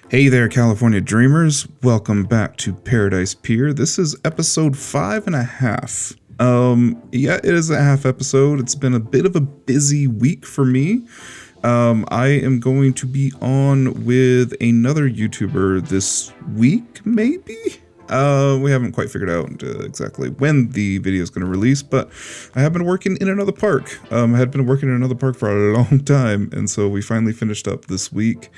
Hey there, California Dreamers. Welcome back to Paradise Pier. This is episode 5.5. Yeah, it is a half episode. It's been a bit of a busy week for me. I am going to be on with another YouTuber this week, maybe? We haven't quite figured out exactly when the video is going to release, but I have been working in another park. I had been working in another park for a long time, and so we finally finished up this week,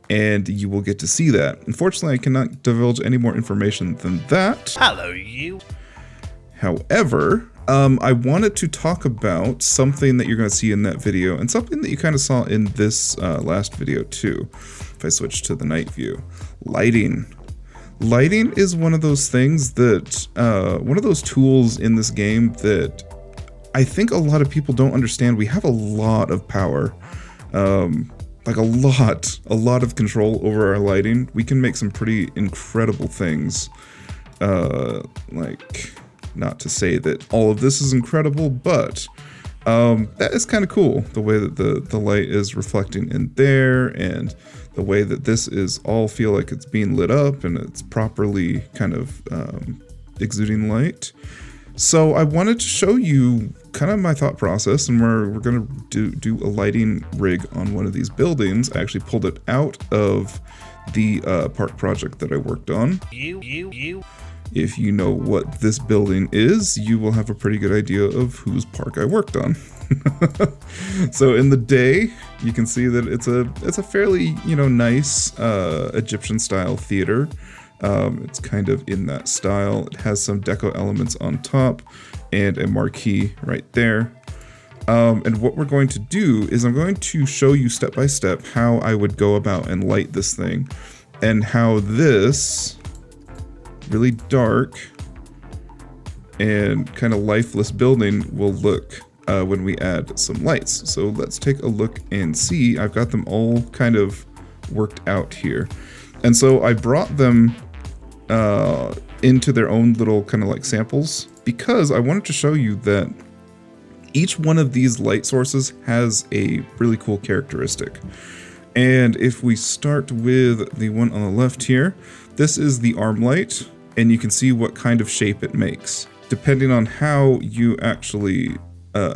and you will get to see that. Unfortunately, I cannot divulge any more information than that. Hello, you. However, I wanted to talk about something that you're going to see in that video, and something that you kind of saw in this last video too. If I switch to the night view, lighting. Lighting is one of those things that, one of those tools in this game that I think a lot of people don't understand. We have a lot of power, like a lot of control over our lighting. We can make some pretty incredible things. Like, not to say that all of this is incredible, but that is kind of cool. The way that the light is reflecting in there, and the way that this is all feel like it's being lit up and it's properly kind of exuding light. So I wanted to show you kind of my thought process, and we're gonna do a lighting rig on one of these buildings. I actually pulled it out of the park project that I worked on. If you know what this building is, you will have a pretty good idea of whose park I worked on. So in the day, you can see that it's a fairly, nice Egyptian style theater. It's kind of in that style. It has some deco elements on top and a marquee right there. And what we're going to do is I'm going to show you step by step how I would go about and light this thing, and how this really dark and kind of lifeless building will look when we add some lights. So let's take a look and see. I've got them all kind of worked out here. And so I brought them into their own little kind of like samples, because I wanted to show you that each one of these light sources has a really cool characteristic. And if we start with the one on the left here, this is the arm light, and you can see what kind of shape it makes. Depending on how you actually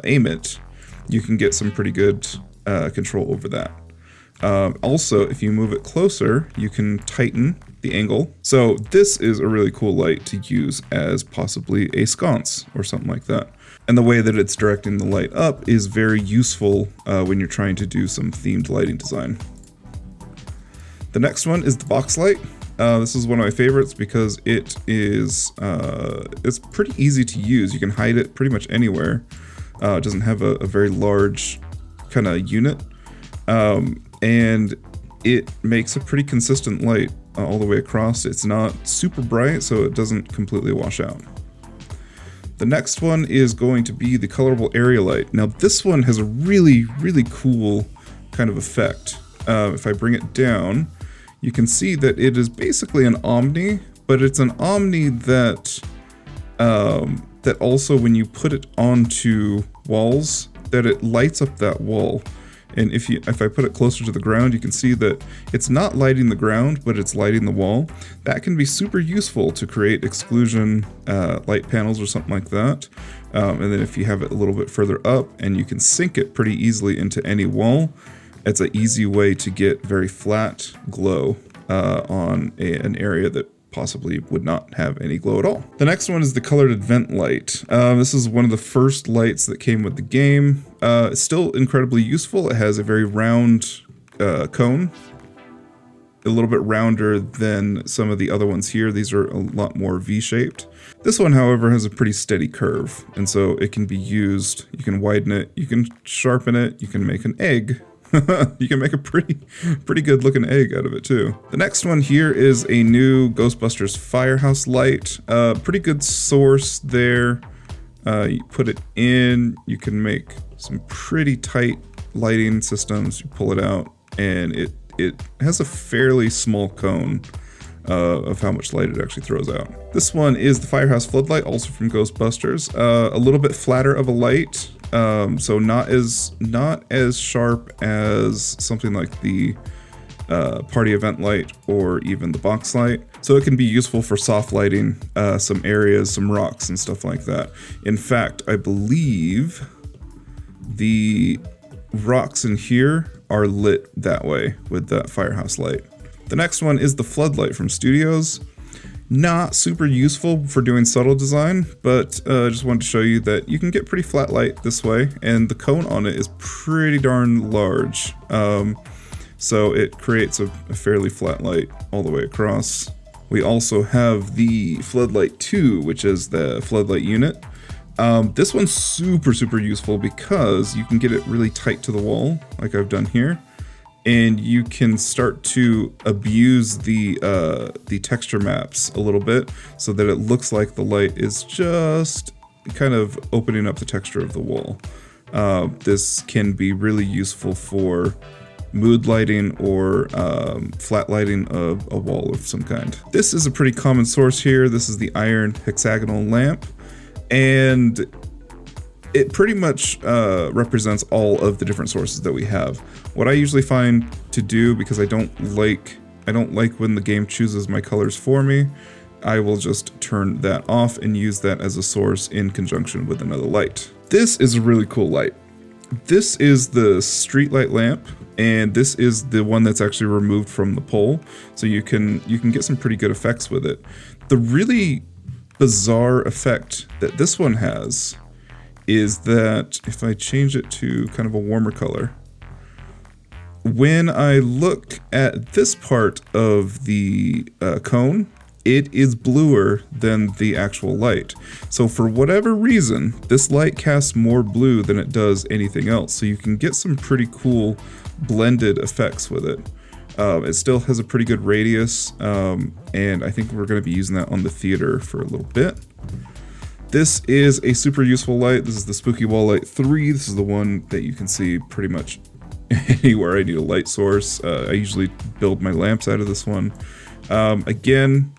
aim it, you can get some pretty good control over that. Also, if you move it closer, you can tighten the angle. So this is a really cool light to use as possibly a sconce or something like that. And the way that it's directing the light up is very useful when you're trying to do some themed lighting design. The next one is the box light. This is one of my favorites because it is it's pretty easy to use. You can hide it pretty much anywhere. It doesn't have a very large kind of unit, and it makes a pretty consistent light all the way across. It's not super bright, so it doesn't completely wash out. The next one is going to be the colorable area light. Now this one has a really cool kind of effect. If I bring it down, you can see that it is basically an omni, but it's an omni that that also, when you put it onto walls, that it lights up that wall. And if I put it closer to the ground, you can see that it's not lighting the ground, but it's lighting the wall. That can be super useful to create exclusion light panels or something like that. And then if you have it a little bit further up, and you can sink it pretty easily into any wall, it's an easy way to get very flat glow on an area that possibly would not have any glow at all. The next one is the colored vent light. This is one of the first lights that came with the game. It's still incredibly useful. It has a very round cone, a little bit rounder than some of the other ones here. These are a lot more V-shaped. This one, however, has a pretty steady curve, and so it can be used. You can widen it, you can sharpen it, you can make an egg. You can make a pretty good looking egg out of it too. The next one here is a new Ghostbusters Firehouse light. Pretty good source there. You put it in, you can make some pretty tight lighting systems. You pull it out, and it has a fairly small cone of how much light it actually throws out. This one is the Firehouse Floodlight, also from Ghostbusters. A little bit flatter of a light. So not as sharp as something like the party event light or even the box light. So it can be useful for soft lighting some areas, some rocks and stuff like that. In fact, I believe the rocks in here are lit that way with that firehouse light. The next one is the floodlight from Studios. Not super useful for doing subtle design, but just wanted to show you that you can get pretty flat light this way, and the cone on it is pretty darn large. So it creates a fairly flat light all the way across. We also have the Floodlight 2, which is the floodlight unit. This one's super useful because you can get it really tight to the wall, like I've done here. And you can start to abuse the texture maps a little bit so that it looks like the light is just kind of opening up the texture of the wall. This can be really useful for mood lighting or flat lighting of a wall of some kind. This is a pretty common source here. This is the iron hexagonal lamp, and it pretty much represents all of the different sources that we have. What I usually find to do, because I don't like when the game chooses my colors for me, I will just turn that off and use that as a source in conjunction with another light. This is a really cool light. This is the street light lamp, and this is the one that's actually removed from the pole, so you can get some pretty good effects with it. The really bizarre effect that this one has is that if I change it to kind of a warmer color, when I look at this part of the cone, it is bluer than the actual light. So for whatever reason, this light casts more blue than it does anything else. So you can get some pretty cool blended effects with it. It still has a pretty good radius, and I think we're going to be using that on the theater for a little bit. This is a super useful light. This is the Spooky Wall Light 3. This is the one that you can see pretty much anywhere I need a light source. I usually build my lamps out of this one. Again,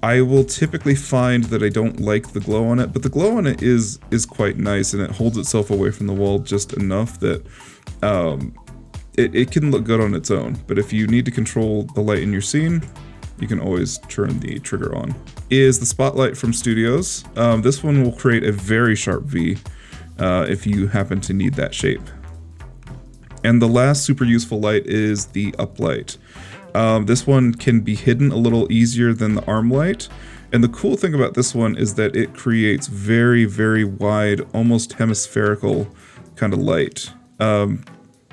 I will typically find that I don't like the glow on it, but the glow on it is quite nice, and it holds itself away from the wall just enough that it can look good on its own. But if you need to control the light in your scene, you can always turn the trigger on. Is the Spotlight from Studios. This one will create a very sharp V if you happen to need that shape. And the last super useful light is the Uplight. This one can be hidden a little easier than the arm light. And the cool thing about this one is that it creates very wide, almost hemispherical kind of light.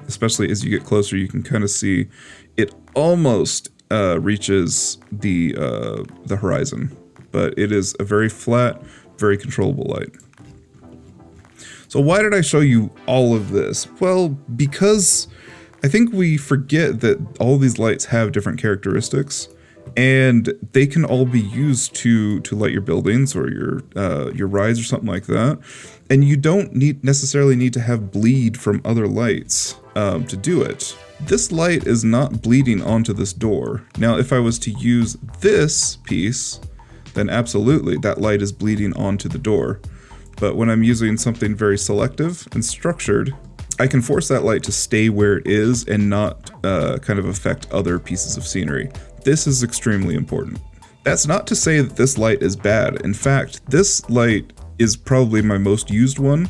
Especially as you get closer, you can kind of see it almost reaches the horizon, but it is a very flat, very controllable light. So why did I show you all of this? Well, because I think we forget that all these lights have different characteristics, and they can all be used to light your buildings or your rides or something like that. And you don't necessarily need to have bleed from other lights to do it. This light is not bleeding onto this door. Now, if I was to use this piece, then absolutely that light is bleeding onto the door. But when I'm using something very selective and structured, I can force that light to stay where it is and not kind of affect other pieces of scenery. This is extremely important. That's not to say that this light is bad. In fact, this light is probably my most used one.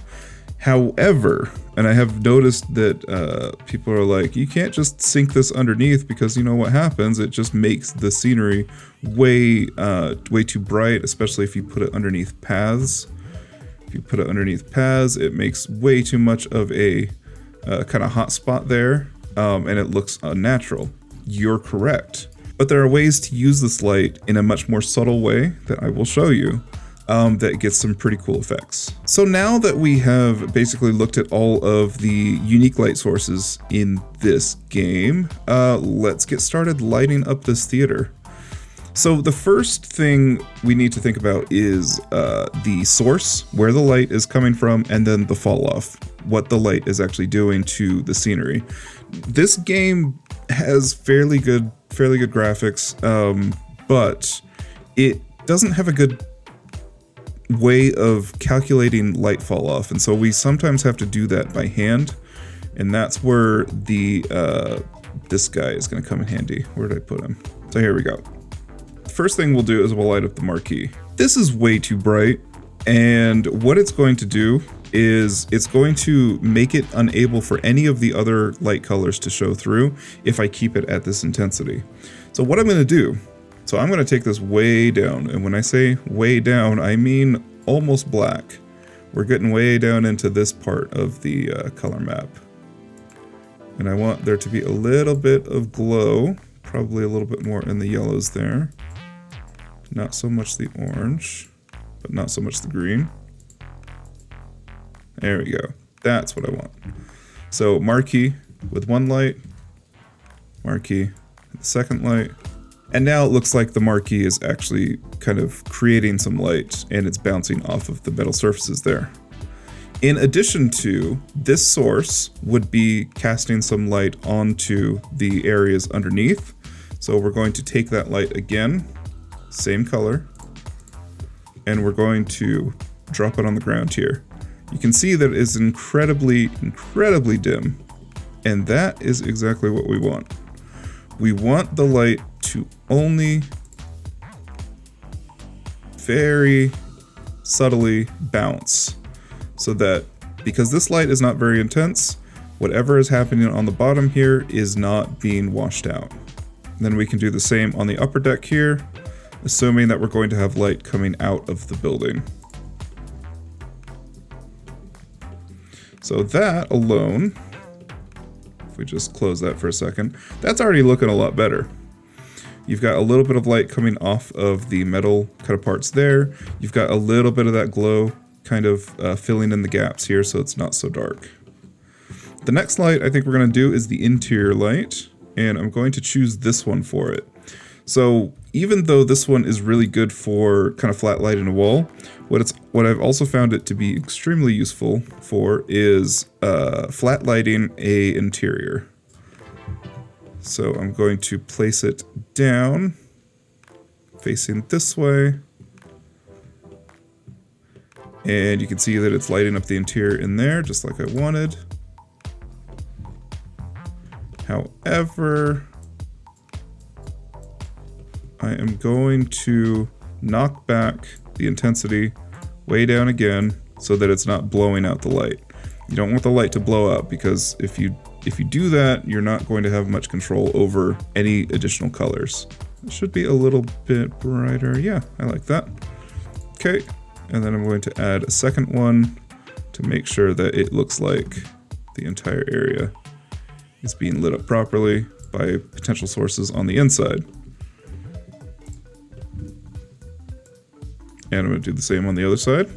However, and I have noticed that people are like, you can't just sink this underneath because you know what happens? It just makes the scenery way too bright, especially if you put it underneath paths. If you put it underneath paths, it makes way too much of a kind of hot spot there, and it looks unnatural. You're correct. But there are ways to use this light in a much more subtle way that I will show you. That gets some pretty cool effects. So now that we have basically looked at all of the unique light sources in this game, let's get started lighting up this theater. So the first thing we need to think about is the source, where the light is coming from, and then the fall off, what the light is actually doing to the scenery. This game has fairly good graphics, but it doesn't have a good way of calculating light fall off, and so we sometimes have to do that by hand, and that's where the this guy is going to come in handy. Where did I put him? So here we go. First thing we'll do is we'll light up the marquee. This is way too bright, and what it's going to do is it's going to make it unable for any of the other light colors to show through if I keep it at this intensity. So what I'm going to do, so I'm going to take this way down, and when I say way down, I mean almost black. We're getting way down into this part of the color map. And I want there to be a little bit of glow, probably a little bit more in the yellows there. Not so much the orange, but not so much the green. There we go. That's what I want. So marquee with one light, marquee with the second light. And now it looks like the marquee is actually kind of creating some light and it's bouncing off of the metal surfaces there. In addition to, this source would be casting some light onto the areas underneath. So we're going to take that light again, same color, and we're going to drop it on the ground here. You can see that it is incredibly, incredibly dim, and that is exactly what we want. We want the light to only very subtly bounce, so that because this light is not very intense, whatever is happening on the bottom here is not being washed out. And then we can do the same on the upper deck here, assuming that we're going to have light coming out of the building. So that alone, if we just close that for a second, that's already looking a lot better. You've got a little bit of light coming off of the metal kind of parts there. You've got a little bit of that glow kind of filling in the gaps here so it's not so dark. The next light I think we're going to do is the interior light, and I'm going to choose this one for it. So even though this one is really good for kind of flat lighting a wall, what I've also found it to be extremely useful for is flat lighting a interior. So I'm going to place it down, facing this way. And you can see that it's lighting up the interior in there, just like I wanted. However, I am going to knock back the intensity way down again so that it's not blowing out the light. You don't want the light to blow out, because if you do that, you're not going to have much control over any additional colors. It should be a little bit brighter. Yeah, I like that. Okay, and then I'm going to add a second one to make sure that it looks like the entire area is being lit up properly by potential sources on the inside. And I'm going to do the same on the other side.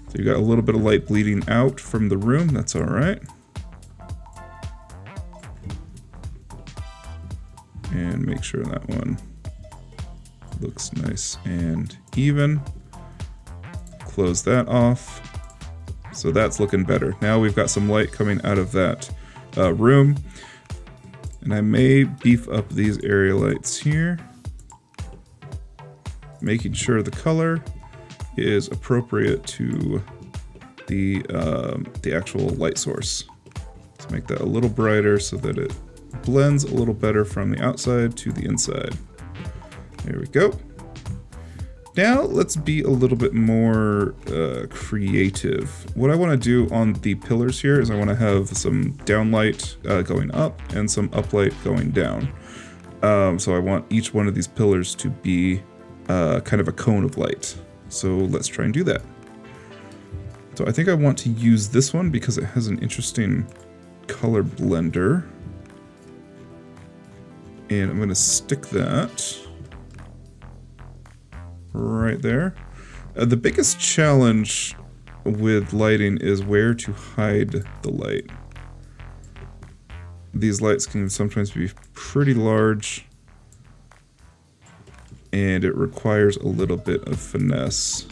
So you got a little bit of light bleeding out from the room, that's all right. And make sure that one looks nice and even. Close that off. So that's looking better. Now we've got some light coming out of that room. And I may beef up these area lights here, making sure the color is appropriate to the actual light source. Let's make that a little brighter so that it blends a little better from the outside to the inside. There we go. Now let's be a little bit more creative. What I want to do on the pillars here is I want to have some downlight going up and some uplight going down. So I want each one of these pillars to be kind of a cone of light. So let's try and do that. So I think I want to use this one because it has an interesting color blender. And I'm going to stick that right there. The biggest challenge with lighting is where to hide the light. These lights can sometimes be pretty large, and it requires a little bit of finesse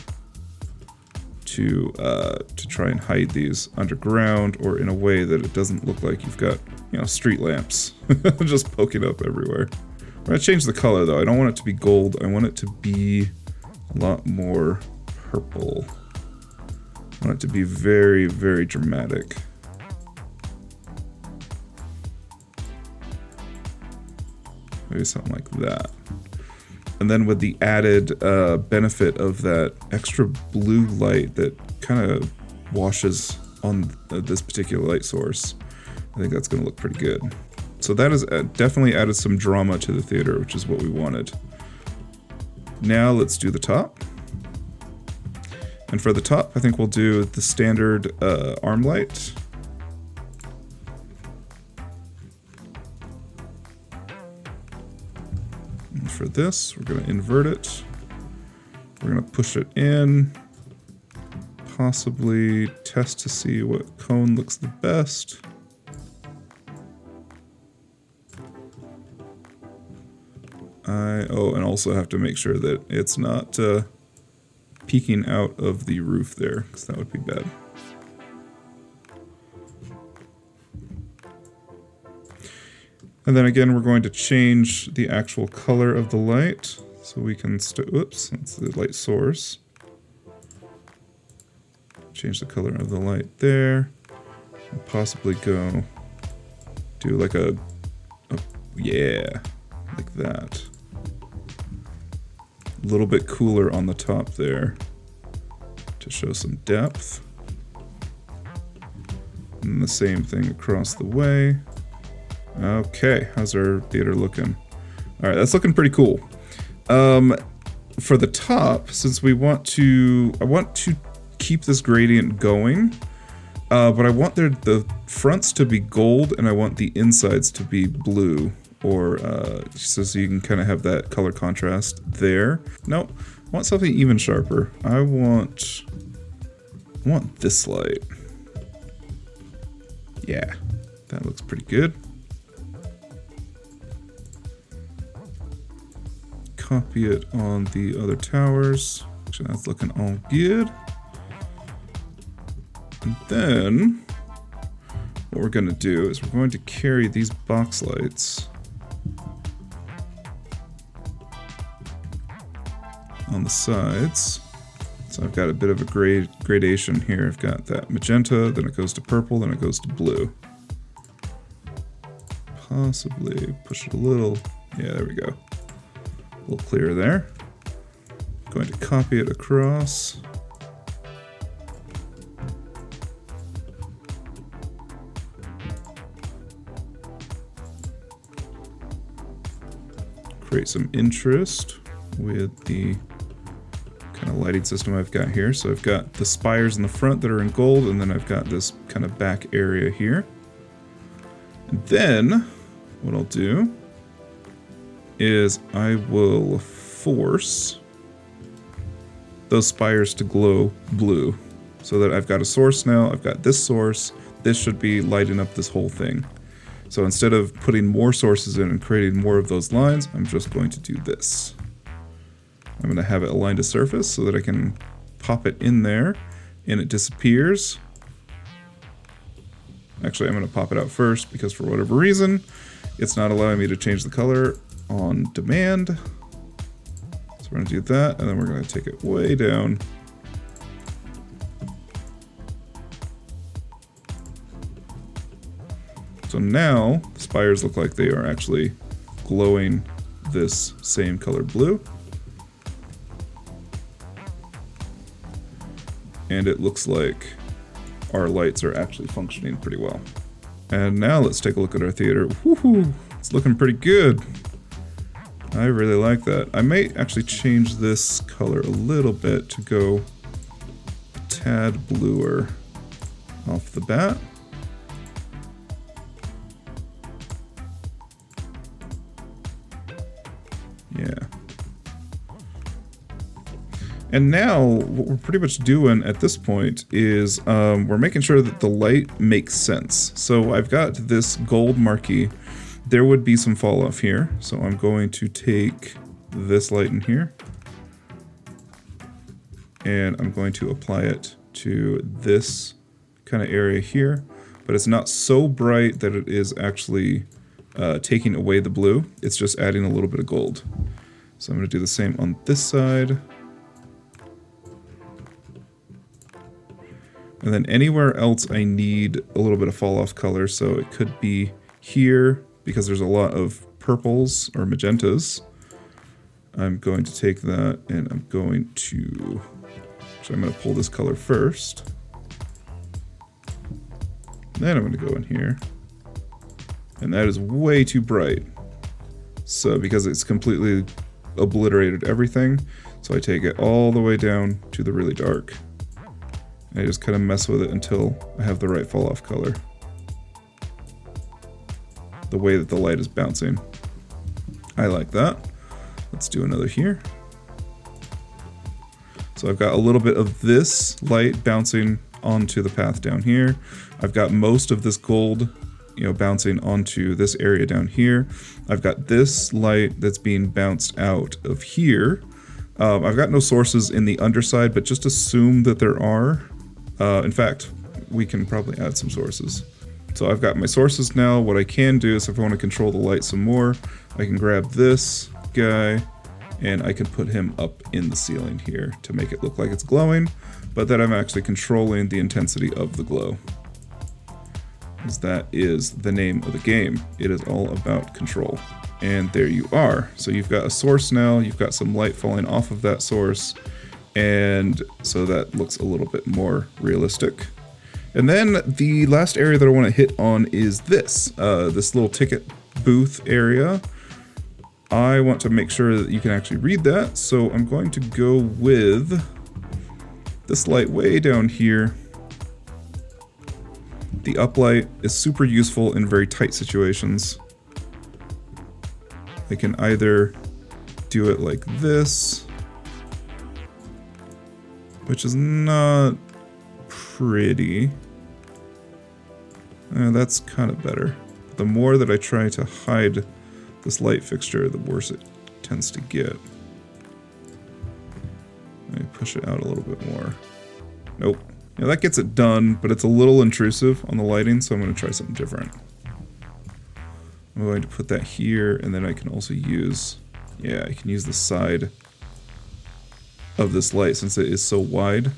to try and hide these underground or in a way that it doesn't look like you've got, street lamps just poking up everywhere. I'm gonna change the color though. I don't want it to be gold. I want it to be a lot more purple. I want it to be very, very dramatic. Maybe something like that. And then with the added benefit of that extra blue light that kind of washes on this particular light source, I think that's going to look pretty good. So that has definitely added some drama to the theater, which is what we wanted. Now let's do the top. And for the top, I think we'll do the standard arm light. And for this, we're going to invert it. We're going to push it in. Possibly test to see what cone looks the best. And also have to make sure that it's not peeking out of the roof there, because that would be bad. And then again, we're going to change the actual color of the light, so we can, oops, that's the light source. Change the color of the light there, and possibly go do like yeah, like that. A little bit cooler on the top there to show some depth. And the same thing across the way. Okay, how's our theater looking? All right, that's looking pretty cool. For the top, since I want to keep this gradient going, but I want the fronts to be gold and I want the insides to be blue, or so you can kind of have that color contrast there. No, I want something even sharper. I want this light. Yeah, that looks pretty good. Copy it on the other towers. Actually, that's looking all good. And then what we're going to do is we're going to carry these box lights on the sides. So I've got a bit of a gradation here. I've got that magenta, then it goes to purple, then it goes to blue. Possibly push it a little. Yeah, there we go. A little clearer there. Going to copy it across. Create some interest with the kind of lighting system I've got here. So I've got the spires in the front that are in gold, and then I've got this kind of back area here. And then what I'll do is I will force those spires to glow blue, so that I've got a source now. I've got this source. This should be lighting up this whole thing. So instead of putting more sources in and creating more of those lines, I'm just going to do this. I'm going to have it aligned to surface so that I can pop it in there and it disappears. Actually, I'm going to pop it out first because for whatever reason, it's not allowing me to change the color on demand. So we're going to do that, and then we're going to take it way down. So now the spires look like they are actually glowing this same color blue. And it looks like our lights are actually functioning pretty well. And now let's take a look at our theater. Woohoo! It's looking pretty good. I really like that. I may actually change this color a little bit to go a tad bluer off the bat. Yeah. And now what we're pretty much doing at this point is we're making sure that the light makes sense. So I've got this gold marquee. There would be some fall off here. So I'm going to take this light in here and I'm going to apply it to this kind of area here, but it's not so bright that it is actually taking away the blue. It's just adding a little bit of gold. So I'm going to do the same on this side. And then anywhere else I need a little bit of fall off color, so it could be here because there's a lot of purples or magentas. I'm going to take that and I'm going to pull this color first. Then I'm going to go in here. And that is way too bright. So because it's completely obliterated everything, so I take it all the way down to the really dark. And I just kind of mess with it until I have the right fall off color. The way that the light is bouncing. I like that. Let's do another here. So I've got a little bit of this light bouncing onto the path down here. I've got most of this gold, bouncing onto this area down here. I've got this light that's being bounced out of here. I've got no sources in the underside, but just assume that there are. In fact, we can probably add some sources. So I've got my sources now. What I can do is if I want to control the light some more, I can grab this guy and I can put him up in the ceiling here to make it look like it's glowing, but that I'm actually controlling the intensity of the glow. As that is the name of the game. It is all about control. And there you are. So you've got a source now, you've got some light falling off of that source, and so that looks a little bit more realistic. And then the last area that I want to hit on is this little ticket booth area. I want to make sure that you can actually read that, so I'm going to go with this light way down here. The uplight is super useful in very tight situations. I can either do it like this, which is not pretty. That's kind of better. The more that I try to hide this light fixture, the worse it tends to get. Let me push it out a little bit more. Nope. Yeah, that gets it done, but it's a little intrusive on the lighting, so I'm going to try something different. I'm going to put that here, and then I can also use, I can use the side of this light since it is so wide.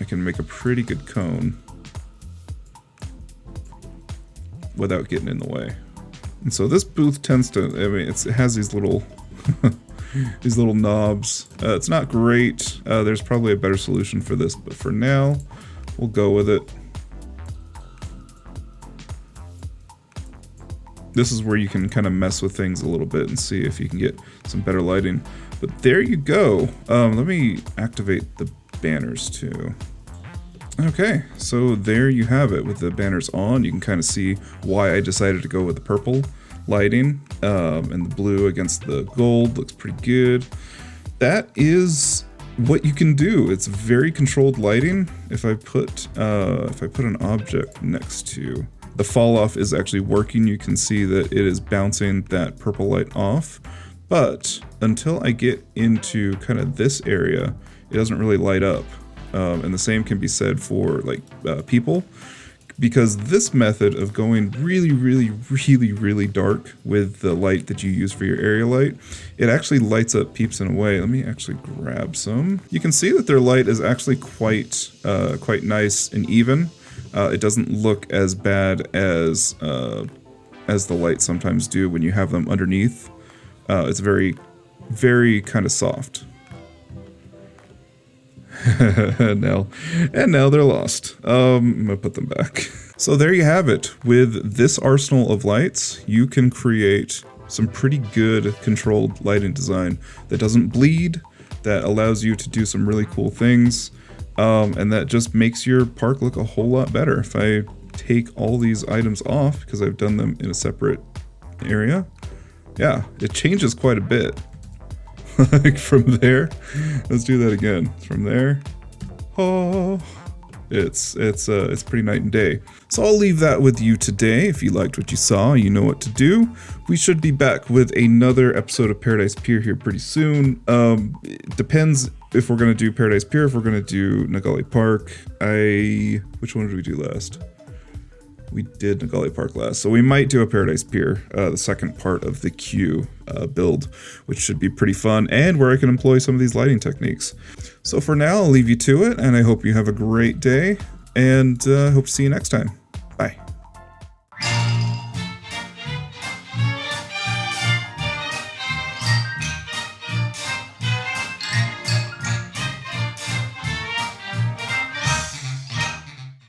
I can make a pretty good cone without getting in the way. And so this booth tends to, it has these little these little knobs. It's not great. There's probably a better solution for this, but for now, we'll go with it. This is where you can kind of mess with things a little bit and see if you can get some better lighting. But there you go. Let me activate the banners too. Okay, so there you have it with the banners on. You can kind of see why I decided to go with the purple lighting, and the blue against the gold looks pretty good. That is what you can do. It's very controlled lighting. If I put an object next to the fall off is actually working, you can see that it is bouncing that purple light off. But until I get into kind of this area, it doesn't really light up. And the same can be said for like people, because this method of going really dark with the light that you use for your area light, it actually lights up peeps in a way. Let me actually grab some. You can see that their light is actually quite nice and even. It doesn't look as bad as the lights sometimes do when you have them underneath. It's very kind of soft. and now they're lost. I'm gonna put them back. So there you have it. With this arsenal of lights, you can create some pretty good controlled lighting design that doesn't bleed, that allows you to do some really cool things, and that just makes your park look a whole lot better. If I take all these items off, because I've done them in a separate area, yeah, it changes quite a bit. Like from there, let's do that again. From there, oh, it's pretty night and day. So I'll leave that with you today. If you liked what you saw, you know what to do. We should be back with another episode of Paradise Pier here pretty soon. It depends if we're gonna do Paradise Pier, if we're gonna do Nagali Park. Which one did we do last? We did Nagali Park last, so we might do a Paradise Pier, the second part of the queue build, which should be pretty fun, and where I can employ some of these lighting techniques. So for now, I'll leave you to it, and I hope you have a great day, and hope to see you next time.